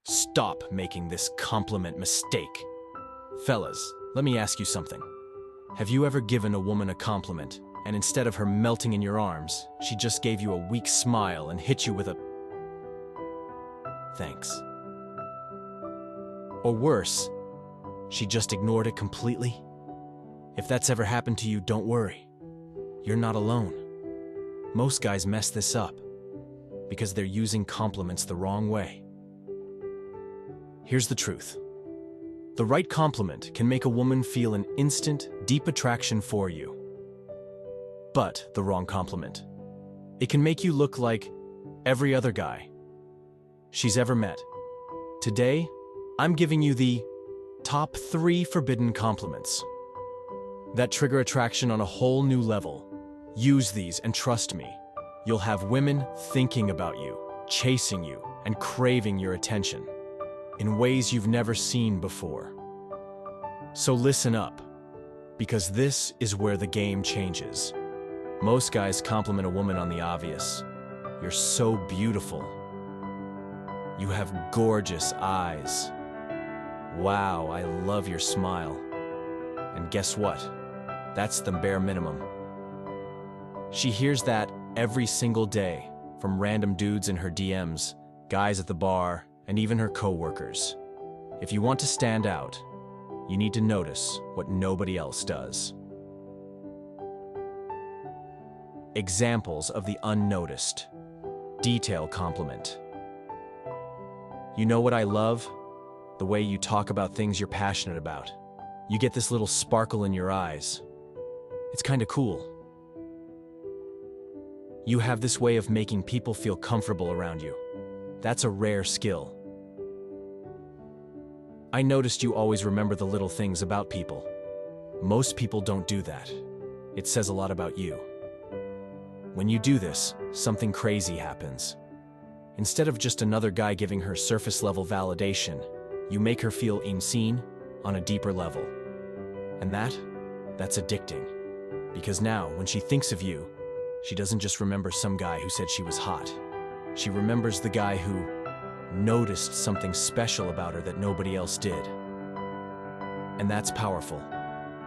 Stop making this compliment mistake. Fellas, let me ask you something. Have you ever given a woman a compliment, and instead of her melting in your arms, she just gave you a weak smile and hit you with a thanks? Or worse, she just ignored it completely? If that's ever happened to you, don't worry. You're not alone. Most guys mess this up because they're using compliments the wrong way. Here's the truth. The right compliment can make a woman feel an instant, deep attraction for you. But the wrong compliment, it can make you look like every other guy she's ever met. Today, I'm giving you the top 3 forbidden compliments that trigger attraction on a whole new level. Use these and trust me, you'll have women thinking about you, chasing you, and craving your attention in ways you've never seen before. So listen up, because this is where the game changes. Most guys compliment a woman on the obvious. You're so beautiful. You have gorgeous eyes. Wow, I love your smile. And guess what? That's the bare minimum. She hears that every single day from random dudes in her DMs, guys at the bar, and even her coworkers. If you want to stand out, you need to notice what nobody else does. Examples of the unnoticed. Detail compliment. You know what I love? The way you talk about things you're passionate about. You get this little sparkle in your eyes. It's kinda cool. You have this way of making people feel comfortable around you. That's a rare skill. I noticed you always remember the little things about people. Most people don't do that. It says a lot about you. When you do this, something crazy happens. Instead of just another guy giving her surface-level validation, you make her feel seen on a deeper level. And that's addicting. Because now, when she thinks of you, she doesn't just remember some guy who said she was hot. She remembers the guy who noticed something special about her that nobody else did. And that's powerful.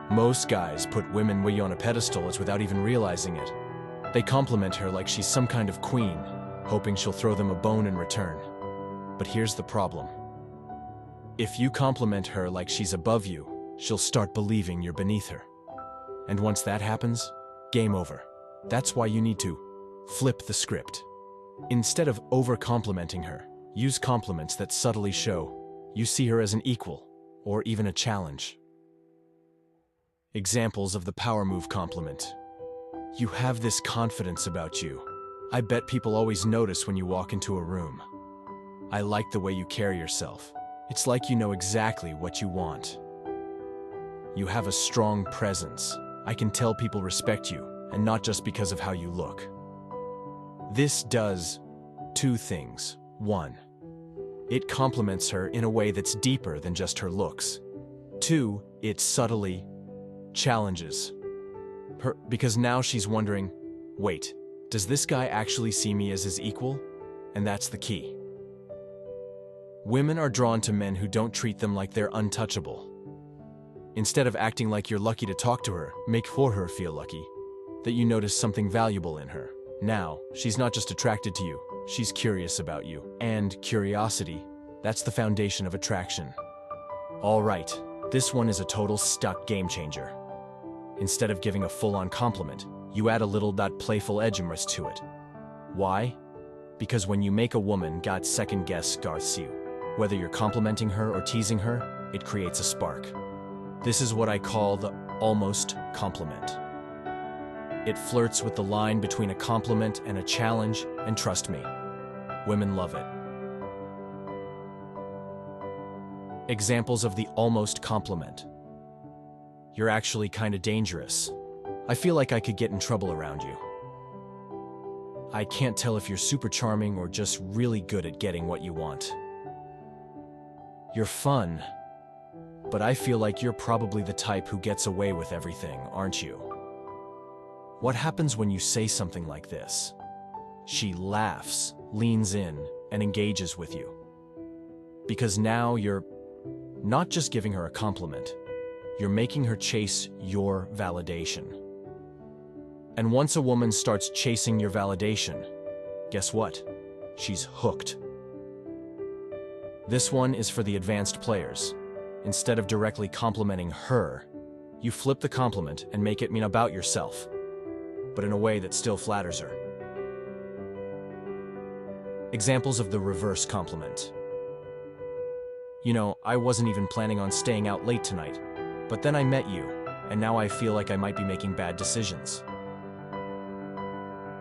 Most guys put women way on a pedestal without even realizing it. They compliment her like she's some kind of queen, hoping she'll throw them a bone in return. But here's the problem. If you compliment her like she's above you, she'll start believing you're beneath her. And once that happens, game over. That's why you need to flip the script. Instead of over-complimenting her, use compliments that subtly show you see her as an equal or even a challenge. Examples of the power move compliment. You have this confidence about you. I bet people always notice when you walk into a room. I like the way you carry yourself. It's like you know exactly what you want. You have a strong presence. I can tell people respect you, and not just because of how you look. This does 2 things. 1, it compliments her in a way that's deeper than just her looks. 2, it subtly challenges her, because now she's wondering, wait, does this guy actually see me as his equal? And that's the key. Women are drawn to men who don't treat them like they're untouchable. Instead of acting like you're lucky to talk to her, make for her feel lucky that you notice something valuable in her. Now, she's not just attracted to you, she's curious about you. And curiosity, that's the foundation of attraction. All right, this one is a total stuck game changer. Instead of giving a full-on compliment, you add a little playful edginess to it. Why? Because when you make a woman second-guess you, whether you're complimenting her or teasing her, it creates a spark. This is what I call the almost compliment. It flirts with the line between a compliment and a challenge, and trust me, women love it. Examples of the almost compliment. You're actually kind of dangerous. I feel like I could get in trouble around you. I can't tell if you're super charming or just really good at getting what you want. You're fun, but I feel like you're probably the type who gets away with everything, aren't you? What happens when you say something like this? She laughs, leans in, and engages with you. Because now you're not just giving her a compliment, you're making her chase your validation. And once a woman starts chasing your validation, guess what? She's hooked. This one is for the advanced players. Instead of directly complimenting her, you flip the compliment and make it mean about yourself, but in a way that still flatters her. Examples of the reverse compliment. You know, I wasn't even planning on staying out late tonight, but then I met you, and now I feel like I might be making bad decisions.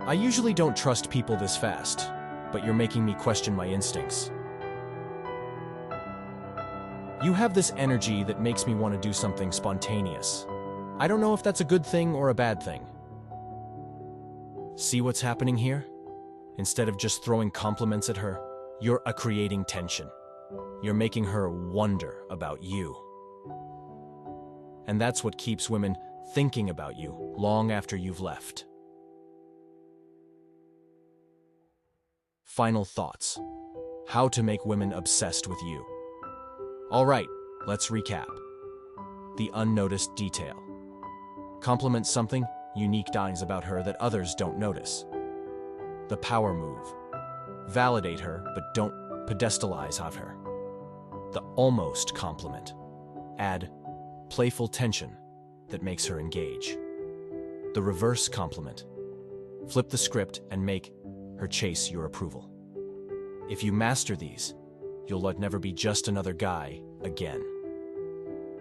I usually don't trust people this fast, but you're making me question my instincts. You have this energy that makes me want to do something spontaneous. I don't know if that's a good thing or a bad thing. See what's happening here? Instead of just throwing compliments at her, you're creating tension. You're making her wonder about you. And that's what keeps women thinking about you long after you've left. Final thoughts. How to make women obsessed with you. All right, let's recap. The unnoticed detail. Compliment something unique things about her that others don't notice. The power move. Validate her, but don't pedestalize of her. The almost compliment. Add playful tension that makes her engage. The reverse compliment. Flip the script and make her chase your approval. If you master these, you'll never be just another guy again.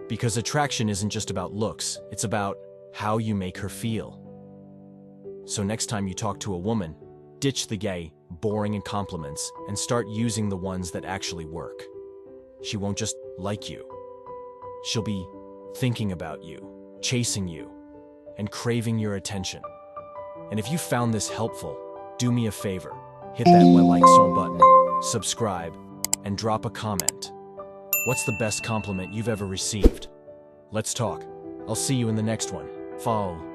Because attraction isn't just about looks, it's about how you make her feel. So next time you talk to a woman, ditch the gay, boring compliments and start using the ones that actually work. She won't just like you. She'll be thinking about you, chasing you, and craving your attention. And if you found this helpful, do me a favor, hit that like button, subscribe, and drop a comment. What's the best compliment you've ever received? Let's talk. I'll see you in the next one. Follow.